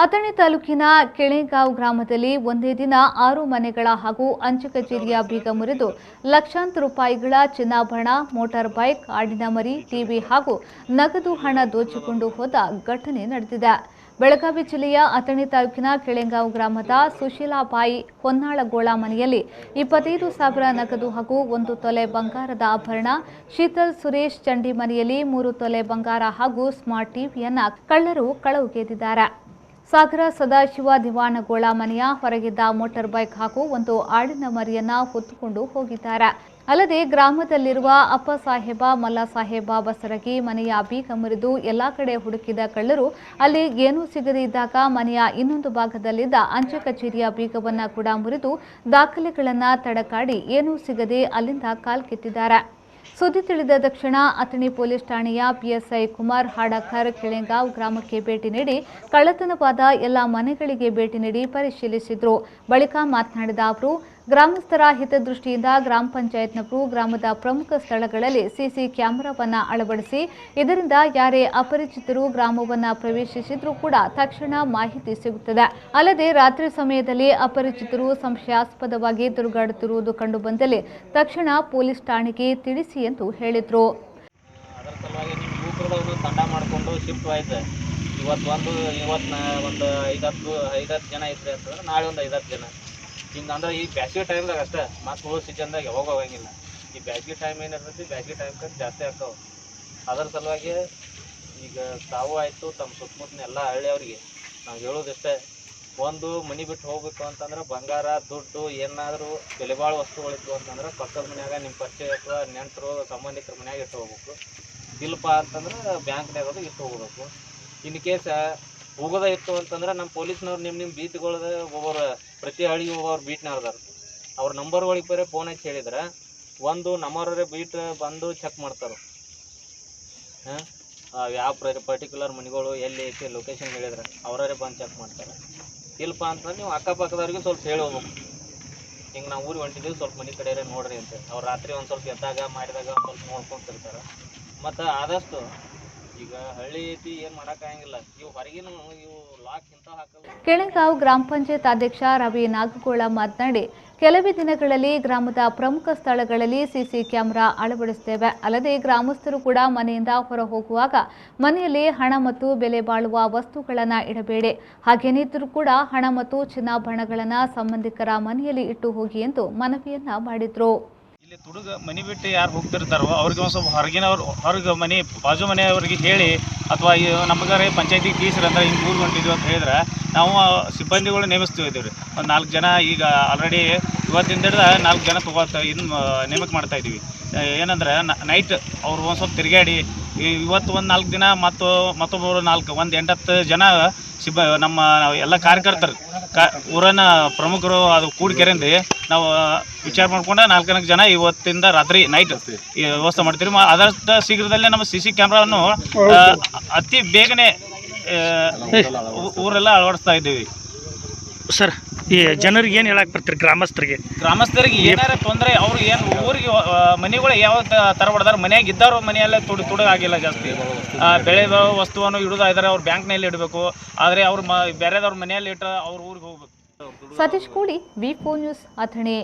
ಅಥಣಿ ತಾಲೂಕಿನ ಕೆಳೆಗಾಂವ್ ಗ್ರಾಮದಲ್ಲಿ ಒಂದೇ ದಿನ 6 ಮನೆಗಳ ಹಾಗೂ ಅಂಚೆ ಕಚೇರಿಯ ಬೀಗ ಮುರಿದು ಲಕ್ಷಾಂತರ ರೂಪಾಯಿಗಳ ಚಿನ್ನಾಭರಣ, ಮೋಟಾರ್ ಬೈಕ್, ಆಡಿನ ಮರಿ, ಟಿವಿ ಹಾಗೂ ನಗದು ಹಣ ದೋಚಿಕೊಂಡು ಹೋದ ಘಟನೆ ನಡೆದಿದೆ. ಬೆಳಗಾವಿ ಜಿಲ್ಲೆಯ ಅಥಣಿ ತಾಲೂಕಿನ ಕೆಳೆಗಾಂವ್ ಗ್ರಾಮದ ಸುಶೀಲಾಬಾಯಿ ಹೊನ್ನಾಳಗೋಳ ಮನೆಯಲ್ಲಿ 25,000 ನಗದು ಹಾಗೂ 1 ತೊಲೆ ಬಂಗಾರದ ಆಭರಣ, ಶೀತಲ್ ಸುರೇಶ್ ಚಂಡಿ ಮನೆಯಲ್ಲಿ 3 ತೊಲೆ ಬಂಗಾರ ಹಾಗೂ ಸ್ಮಾರ್ಟ್ ಟಿವಿಯನ್ನು ಕಳ್ಳರು ಕಳವುಗೆದ್ದಿದ್ದಾರೆ. ಸಾಗರ ಸದಾಶಿವ ದಿವಾನಗೋಳ ಮನೆಯ ಹೊರಗಿದ್ದ ಮೋಟಾರ್ ಬೈಕ್ ಹಾಗೂ 1 ಆಡಿನ ಮರಿಯನ್ನ ಹೊತ್ತುಕೊಂಡು ಹೋಗಿದ್ದಾರೆ. ಅಲ್ಲದೆ ಗ್ರಾಮದಲ್ಲಿರುವ ಅಪ್ಪಸಾಹೇಬ ಮಲ್ಲಸಾಹೇಬ ಬಸರಗಿ ಮನೆಯ ಬೀಗ ಮುರಿದು ಎಲ್ಲಾ ಕಡೆ ಹುಡುಕಿದ ಕಳ್ಳರು ಅಲ್ಲಿ ಏನೂ ಸಿಗದೇ ಇದ್ದಾಗ ಮನೆಯ ಇನ್ನೊಂದು ಭಾಗದಲ್ಲಿದ್ದ ಅಂಚೆ ಕಚೇರಿಯ ಬೀಗವನ್ನ ಕೂಡ ಮುರಿದು ದಾಖಲೆಗಳನ್ನು ತಡಕಾಡಿ ಏನೂ ಸಿಗದೆ ಅಲ್ಲಿಂದ ಕಾಲ್ಕಿತ್ತಿದ್ದಾರೆ. ಸುದ್ದಿ ತಿಳಿದ ತಕ್ಷಣ ಅಥಣಿ ಪೊಲೀಸ್ ಠಾಣೆಯ ಪಿಎಸ್ಐ ಕುಮಾರ್ ಹಾಡಕರ್ ಕೆಳೆಗಾಂವ್ ಗ್ರಾಮಕ್ಕೆ ಭೇಟಿ ನೀಡಿ ಕಳ್ಳತನವಾದ ಎಲ್ಲ ಮನೆಗಳಿಗೆ ಭೇಟಿ ನೀಡಿ ಪರಿಶೀಲಿಸಿದರು. ಬಳಿಕ ಮಾತನಾಡಿದ ಅವರು, ಗ್ರಾಮಸ್ಥರ ಹಿತದೃಷ್ಟಿಯಿಂದ ಗ್ರಾಮ ಪಂಚಾಯತ್ನವರು ಗ್ರಾಮದ ಪ್ರಮುಖ ಸ್ಥಳಗಳಲ್ಲಿ ಸಿಸಿ ಕ್ಯಾಮೆರಾವನ್ನು ಅಳವಡಿಸಿ ಇದರಿಂದ ಯಾರೇ ಅಪರಿಚಿತರು ಗ್ರಾಮವನ್ನು ಪ್ರವೇಶಿಸಿದ್ರೂ ಕೂಡ ತಕ್ಷಣ ಮಾಹಿತಿ ಸಿಗುತ್ತದೆ. ಅಲ್ಲದೆ ರಾತ್ರಿ ಸಮಯದಲ್ಲಿ ಅಪರಿಚಿತರು ಸಂಶಯಾಸ್ಪದವಾಗಿ ತಿರುಗಾಡುತ್ತಿರುವುದು ಕಂಡುಬಂದಲ್ಲಿ ತಕ್ಷಣ ಪೊಲೀಸ್ ಠಾಣೆಗೆ ತಿಳಿಸಿ ಎಂದು ಹೇಳಿದರು. ಅದರ ಸಲುವಾಗಿ ನಿಮ್ಮ ಯುವಕರು ತಂಡ ಮಾಡಿಕೊಂಡು ಶಿಫ್ಟ್ ಆಯ್ತು. ಇವತ್ತು ಒಂದು 5-10 ಜನ ಇದ್ರೆ ಅಂತಂದ್ರೆ ನಾಳೆ ಒಂದು 5-10 ಜನ ಹಿಂಗೆ ಅಂದ್ರೆ ಈ ಬ್ಯಾಸಿಗೆ ಟೈಮ್ದಾಗ ಅಷ್ಟೇ. ಮತ್ತು ಉಳಿದ ಸೀಸನ್ದಾಗ ಯಾವಾಗ ಹೋಗಂಗಿಲ್ಲ. ಈ ಬ್ಯಾಸಿಗೆ ಟೈಮ್ ಏನಿರ್ತೈತಿ, ಬ್ಯಾಸಿಗೆ ಟೈಮ್ ಜಾಸ್ತಿ ಆಗ್ತಾವೆ. ಅದರ ಸಲುವಾಗಿ ಈಗ ತಾವು ಆಯಿತು ತಮ್ಮ ಸುತ್ತಮುತ್ತಲಿನ ಎಲ್ಲ ಹಳ್ಳಿಯವ್ರಿಗೆ ನಾವು ಹೇಳೋದಿಷ್ಟೇ, ಒಂದು ಮನೆ ಬಿಟ್ಟು ಹೋಗ್ಬೇಕು ಅಂತಂದ್ರೆ ಬಂಗಾರ, ದುಡ್ಡು ಏನಾದರೂ ಬೆಲೆಬಾಳು ವಸ್ತುಗಳಿತ್ತು ಅಂತಂದ್ರೆ ಪಕ್ಕದ ಮನ್ಯಾಗ ನಿಮ್ಮ ಪರಿಚಯ ಅಥವಾ ನೆಂಟರು ಸಂಬಂಧಿಕರ ಮನ್ಯಾಗ ಇಟ್ಟು ಹೋಗ್ಬೇಕು. ಇಲ್ಲಪ್ಪ ಅಂತಂದ್ರೆ ಬ್ಯಾಂಕ್ನಾಗ ಇಟ್ಟು ಹೋಗ್ಬೇಕು. ಇನ್ ಕೇಸ್ ಹೋಗೋದ ಇತ್ತು ಅಂತಂದ್ರೆ ನಮ್ಮ ಪೊಲೀಸ್ನವ್ರು ನಿಮ್ಮ ಬೀಟ್ಗಳದ ಒಬ್ಬರು ಪ್ರತಿ ಹಳ್ಳಿಗೆ ಒಬ್ಬರು ಬೀಟ್ನವ್ರದಾರ. ಅವ್ರ ನಂಬರ್ಗಳಿಗೆ ಬರೀ ಫೋನ್ ಹಚ್ಚಿ ಹೇಳಿದ್ರೆ ಒಂದು ನಮ್ಮವರೇ ಬೀಟ್ ಬಂದು ಚೆಕ್ ಮಾಡ್ತಾರೆ. ಯಾವ ಪರ್ಟಿಕ್ಯುಲರ್ ಮನೆಗಳು ಎಲ್ಲಿ ಐತಿ ಲೊಕೇಶನ್ ಹೇಳಿದ್ರೆ ಅವರೇ ಬಂದು ಚೆಕ್ ಮಾಡ್ತಾರೆ. ಇಲ್ಲಪ್ಪ ಅಂತಂದ್ರೆ ನೀವು ಅಕ್ಕಪಕ್ಕದವ್ರಿಗೆ ಸ್ವಲ್ಪ ಹೇಳಿ ಹೋಗ್ಬೇಕು, ಹಿಂಗೆ ನಾವು ಊರಿಗೆ ಹೊಂಟಿದ್ದೀವಿ, ಸ್ವಲ್ಪ ಮನೆ ಕಡೆ ನೋಡ್ರಿ ಅಂತ. ಅವ್ರು ರಾತ್ರಿ ಒಂದು ಸ್ವಲ್ಪ ಎದ್ದಾಗ ಮಾಡಿದಾಗ ಒಂದು ಸ್ವಲ್ಪ ನೋಡ್ಕೊಂತಿರ್ತಾರೆ. ಮತ್ತು ಆದಷ್ಟು ಈಗ ಹಳ್ಳಿ ಐತಿ ಏನು ಮಾಡೋಕ್ಕಾಗಂಗಿಲ್ಲ, ಇವು ಹೊರಗಿನ ಇವು ಲಾಕ್ ಇಂಥ ಹಾಕಲ್ಲ. ಕೆಳೆಗಾಂವ್ ಗ್ರಾಮ ಪಂಚಾಯತ್ ಅಧ್ಯಕ್ಷ ರವಿ ನಾಗಗೋಳ ಮಾತನಾಡಿ, ಕೆಲವೇ ದಿನಗಳಲ್ಲಿ ಗ್ರಾಮದ ಪ್ರಮುಖ ಸ್ಥಳಗಳಲ್ಲಿ ಸಿಸಿ ಕ್ಯಾಮೆರಾ ಅಳವಡಿಸುತ್ತೇವೆ. ಅಲ್ಲದೆ ಗ್ರಾಮಸ್ಥರು ಕೂಡ ಮನೆಯಿಂದ ಹೊರ ಹೋಗುವಾಗ ಮನೆಯಲ್ಲಿ ಹಣ ಮತ್ತು ಬೆಲೆ ಬಾಳುವ ವಸ್ತುಗಳನ್ನು ಇಡಬೇಡಿ. ಹಾಗೇನಿದ್ದರೂ ಕೂಡ ಹಣ ಮತ್ತು ಚಿನ್ನಾಭರಣಗಳನ್ನು ಸಂಬಂಧಿಕರ ಮನೆಯಲ್ಲಿ ಇಟ್ಟು ಹೋಗಿ ಎಂದು ಮನವಿಯನ್ನ ಮಾಡಿದ್ರು. ಇಲ್ಲಿ ತುಡುಗ ಮನೆ ಬಿಟ್ಟು ಯಾರು ಹೋಗ್ತಿರ್ತಾರೋ ಅವ್ರಿಗೆ ಒಂದು ಸ್ವಲ್ಪ ಹೊರಗೆ ಮನೆ ಬಾಜು ಮನೆಯವ್ರಿಗೆ ಹೇಳಿ, ಅಥವಾ ನಮಗಾರೆ ಪಂಚಾಯತಿಗೆ ತೀಸ್ರಿ ಅಂದ್ರೆ ಹಿಂಗೆ ಊರು ಹೊಂಟಿದ್ವಿ ಅಂತ ಹೇಳಿದ್ರೆ ನಾವು ಸಿಬ್ಬಂದಿಗಳು ನೇಮಿಸ್ತೀವಿ ಇದ್ದೀವಿ. ಒಂದು 4 ಜನ ಈಗ ಆಲ್ರೆಡಿ ಇವತ್ತಿಂದ ಹಿಡಿದು 4 ಜನ ನೇಮಕ ಮಾಡ್ತಾಯಿದ್ದೀವಿ. ಏನಂದ್ರೆ ನೈಟ್ ಅವ್ರು ಒಂದು ಸ್ವಲ್ಪ ತಿರುಗಾಡಿ ಇವತ್ತು ಒಂದು 4 ದಿನ ಮತ್ತೊಬ್ಬರು 8-10 ಜನ ನಮ್ಮ ಎಲ್ಲ ಕಾರ್ಯಕರ್ತರು ಊರನ್ನ ಪ್ರಮುಖರು ಅದು ಕೂಡಿಕೆರೆಂದು ನಾವು ವಿಚಾರ ಮಾಡ್ಕೊಂಡು 4 ಜನ ಇವತ್ತಿಂದ ರಾತ್ರಿ ನೈಟ್ ವ್ಯವಸ್ಥೆ ಮಾಡ್ತೀವಿ. ಅದಷ್ಟು ಶೀಘ್ರದಲ್ಲೇ ನಮ್ಮ CC ಕ್ಯಾಮ್ರಾವನ್ನು ಅತಿ ಬೇಗನೆ ಊರೆಲ್ಲ ಅಳವಡಿಸ್ತಾ ಇದ್ದೀವಿ. ಸರ್, ಈ ಜನರಿಗೆ ಏನು ಹೇಳಕ್ಕೆ ಬರ್ತೀರಿ? ಗ್ರಾಮಸ್ಥರಿಗೆ ಏನಾರ ತೊಂದರೆ ಅವ್ರು ಏನು ಊರಿಗೆ ಮನೆಗಳು ಯಾವ ಥರ ಹೊಡೆದಾರ, ಮನೆಯಾಗ ಇದ್ದವ್ರು ಮನೆಯಲ್ಲೇ ತುಡುಗಾಗಿಲ್ಲ ಜಾಸ್ತಿ. ಬೆಳೆ ವಸ್ತುವನ್ನು ಇಡೋದು ಇದ್ದಾರೆ, ಅವ್ರು ಬ್ಯಾಂಕ್ನಲ್ಲಿ ಇಡಬೇಕು. ಆದರೆ ಅವ್ರು ಬೇರೆದವ್ರ ಮನೆಯಲ್ಲಿ ಇಟ್ಟರೆ ಅವ್ರ ಊರಿಗೆ ಹೋಗ್ಬೇಕು. ಸತೀಶ್ ಕೂಡಿ, V4 ನ್ಯೂಸ್, ಅಥಣಿ.